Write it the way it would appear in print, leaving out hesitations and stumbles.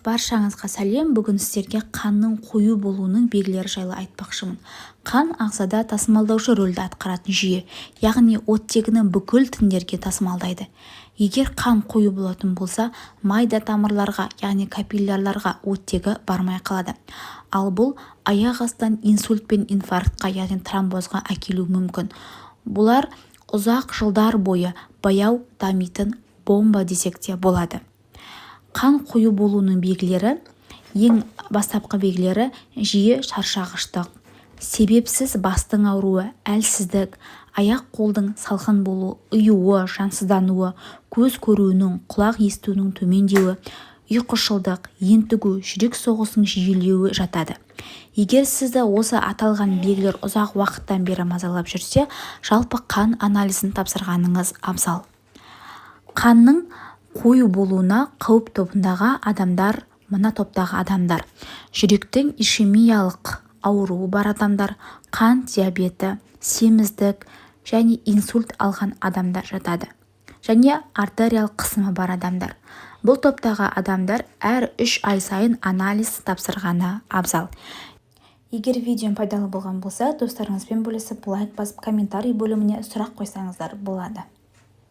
Баршаңызға сәлем. Бүгін сіздерге қанның қою болуының белгілері жайлы айтпақшымын. Қан ағзада тасымалдаушы рөлді атқаратын жүйе, яғни оттегіні бүкіл тіндерге тасымалдайды. Егер қан қою болатын болса, майда тамырларға, яғни капиллярларға оттегі бармай қалады. Ал бұл аяқ астынан инсульт пен инфарктқа, яғни тромбозға әкелуі мүмкін. Бұлар ұзақ жылдар бойы баяу дамитын бомба десек те болады. Қан қою болуының белгілері, ең бастапқы белгілері жиі шаршағыштық, себепсіз бастың ауруы, әлсіздік, аяқ-қолдың салқын болуы, ұюы, жансыздануы, көз көруінің, құлақ естуінің төмендеуі, ұйқышылдық, ентігу, жүрек соғысының жиілеуі жатады. Егер сізді осы аталған белгілер ұзақ уақыттан бері мазалап жүрсе, жалпы қан анализін тапсырғаныңыз абзал. Қанның қою болуына қауіп тобындағы адамдар, мына топтағы адамдар: жүректің ишемиялық ауруы бар адамдар, қан диабеті, семіздік және инсульт алған адамдар жатады. Және артериялық қысымы бар адамдар. Бұл топтағы адамдар әр 3 ай сайын анализ тапсырғаны абзал. Егер видеом пайдалы болған болса, достарыңызбен бөлісіп, лайк басып, комментарий бөліміне сұрақ қойсаңыздар болады.